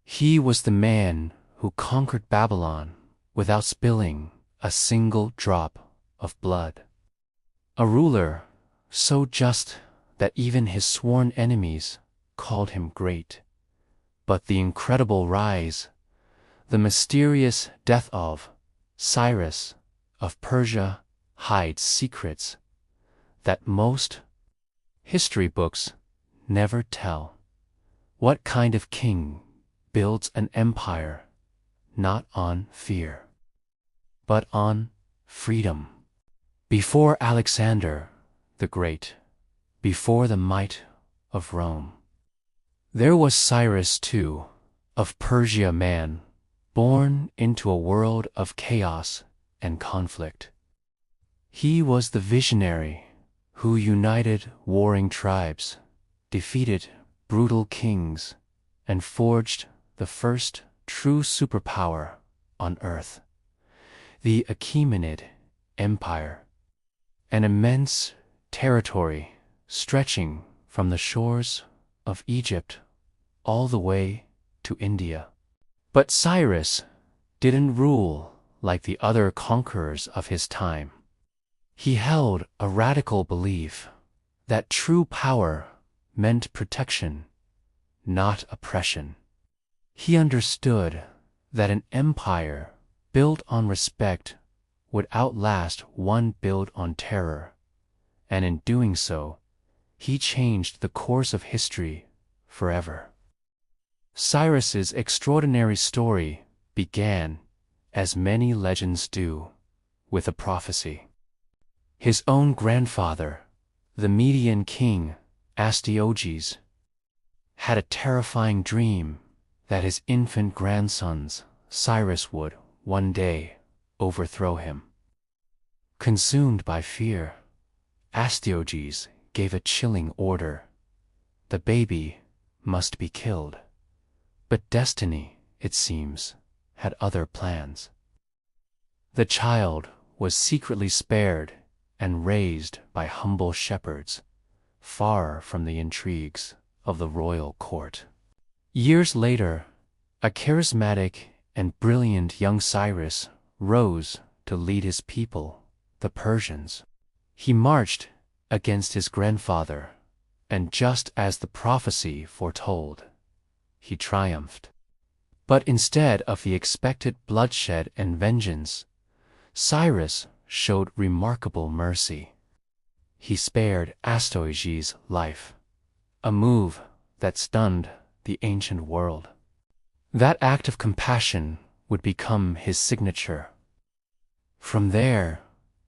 He was the man who conquered Babylon without spilling a single drop of blood. A ruler so just that even his sworn enemies called him great. But the incredible rise, the mysterious death of Cyrus of Persia hides secrets that most history books never tell. What kind of king builds an empire not on fear, but on freedom? Before Alexander the Great, before the might of Rome, there was Cyrus too, of Persia, man, born into a world of chaos and conflict. He was the visionary who united warring tribes, defeated brutal kings, and forged the first true superpower on earth, the Achaemenid Empire, an immense territory stretching from the shores of Egypt all the way to India. But Cyrus didn't rule like the other conquerors of his time. He held a radical belief that true power meant protection, not oppression. He understood that an empire built on respect would outlast one built on terror, and in doing so, he changed the course of history forever. Cyrus's extraordinary story began, as many legends do, with a prophecy. His own grandfather, the Median king Astyages, had a terrifying dream that his infant grandsons Cyrus would, one day, overthrow him. Consumed by fear, Astyages gave a chilling order: the baby must be killed. But destiny, it seems, had other plans. The child was secretly spared and raised by humble shepherds, far from the intrigues of the royal court. Years later, a charismatic and brilliant young Cyrus rose to lead his people, the Persians. He marched against his grandfather, and just as the prophecy foretold, he triumphed. But instead of the expected bloodshed and vengeance, Cyrus showed remarkable mercy. He spared Astyages' life, a move that stunned the ancient world. That act of compassion would become his signature. From there,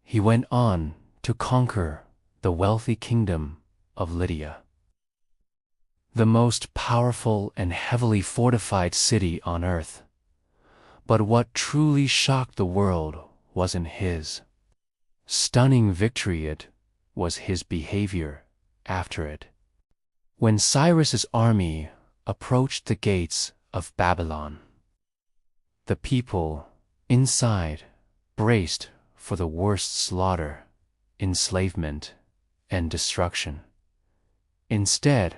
he went on to conquer the wealthy kingdom of Lydia, the most powerful and heavily fortified city on earth. But what truly shocked the world wasn't his stunning victory, it was his behavior after it. When Cyrus's army approached the gates of Babylon, the people inside braced for the worst slaughter, enslavement, and destruction. Instead,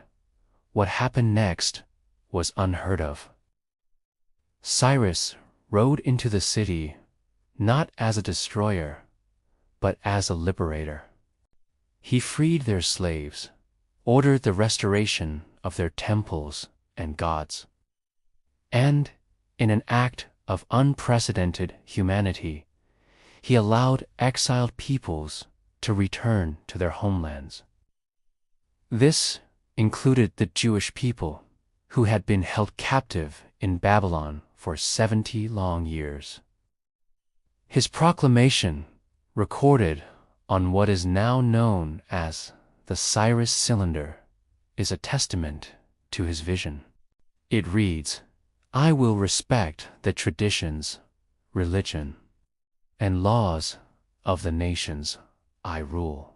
what happened next was unheard of. Cyrus rode into the city not as a destroyer, but as a liberator. He freed their slaves, ordered the restoration of their temples and gods, and, in an act of unprecedented humanity, he allowed exiled peoples to return to their homelands. This included the Jewish people, who had been held captive in Babylon for 70 long years. His proclamation, recorded on what is now known as the Cyrus Cylinder, is a testament to his vision. It reads, "I will respect the traditions, religion, and laws of the nations I rule."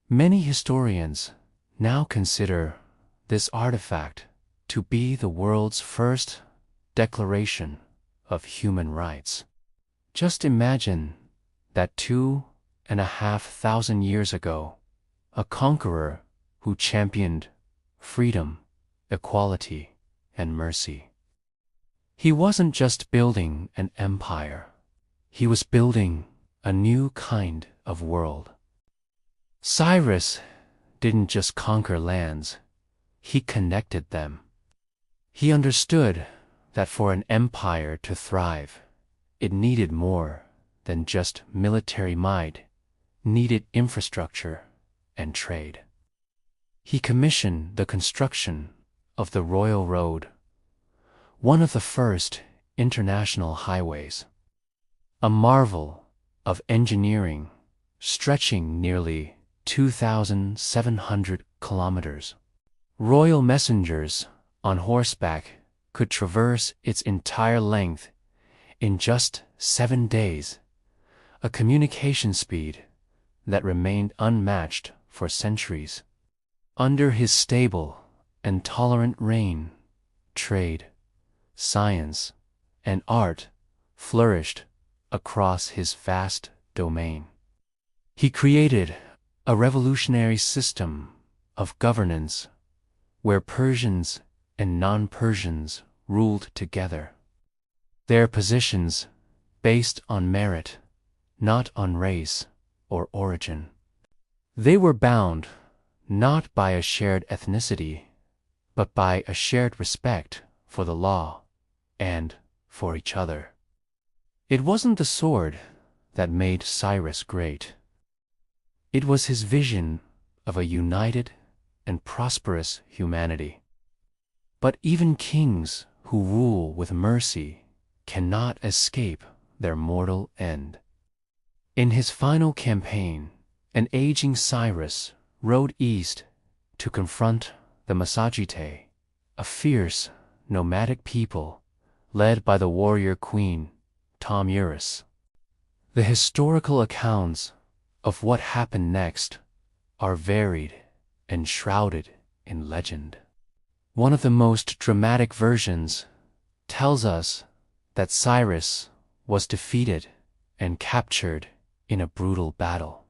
Many historians now consider this artifact to be the world's first declaration of human rights. Just imagine that 2,500 years ago, a conqueror who championed freedom, equality, and mercy He wasn't just building an empire. He was building a new kind of world. Cyrus didn't just conquer lands, he connected them. He understood that for an empire to thrive, it needed more than just military might, needed infrastructure and trade. He commissioned the construction of the Royal Road, one of the first international highways, a marvel of engineering stretching nearly 2,700 kilometers. Royal messengers on horseback could traverse its entire length in just 7 days, a communication speed that remained unmatched for centuries. Under his stable and tolerant reign, trade, science, and art flourished across his vast domain. He created a revolutionary system of governance where Persians and non-Persians ruled together, their positions based on merit, not on race or origin. They were bound not by a shared ethnicity, but by a shared respect for the law and for each other. It wasn't the sword that made Cyrus great. It was his vision of a united and prosperous humanity. But even kings who rule with mercy cannot escape their mortal end. In his final campaign, an aging Cyrus rode east to confront the Massagetae, a fierce, nomadic people led by the warrior queen, Tomyris. The historical accounts of what happened next are varied and shrouded in legend. One of the most dramatic versions tells us that Cyrus was defeated and captured in a brutal battle.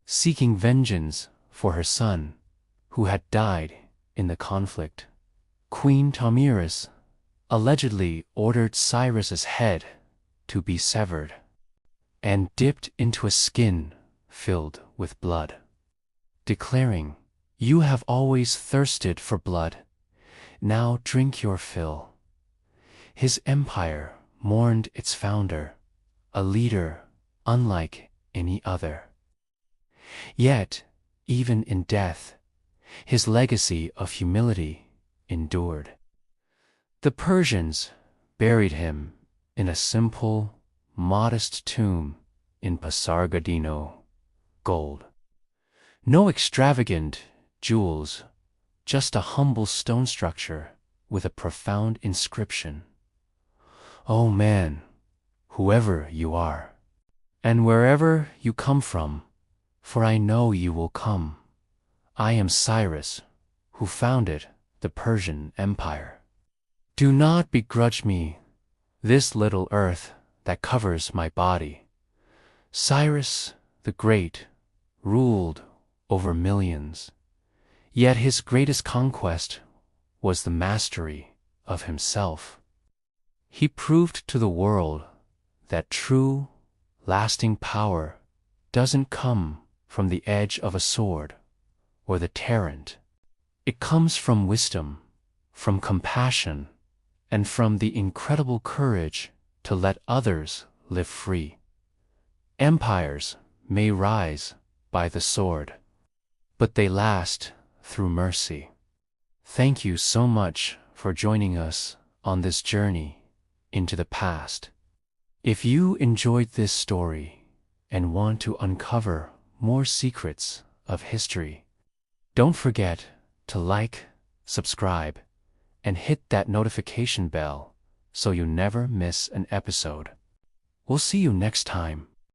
Seeking vengeance for her son, who had died in the conflict, Queen Tomyris allegedly ordered Cyrus's head to be severed and dipped into a skin filled with blood, declaring, "You have always thirsted for blood, now drink your fill." His empire mourned its founder, a leader unlike any other. Yet, even in death, his legacy of humility endured. The Persians buried him in a simple, modest tomb in Pasargadae, gold. No extravagant jewels, just a humble stone structure with a profound inscription. "Oh man, whoever you are, and wherever you come from, for I know you will come. I am Cyrus, who founded the Persian Empire. Do not begrudge me this little earth that covers my body. Cyrus the Great ruled over millions, yet his greatest conquest was the mastery of himself. He proved to the world that true, lasting power doesn't come from the edge of a sword or the tyrant. It comes from wisdom, from compassion, and from the incredible courage to let others live free. Empires may rise by the sword, but they last through mercy. Thank you so much for joining us on this journey into the past. If you enjoyed this story and want to uncover more secrets of history, don't forget to like, subscribe, and hit that notification bell so you never miss an episode. We'll see you next time.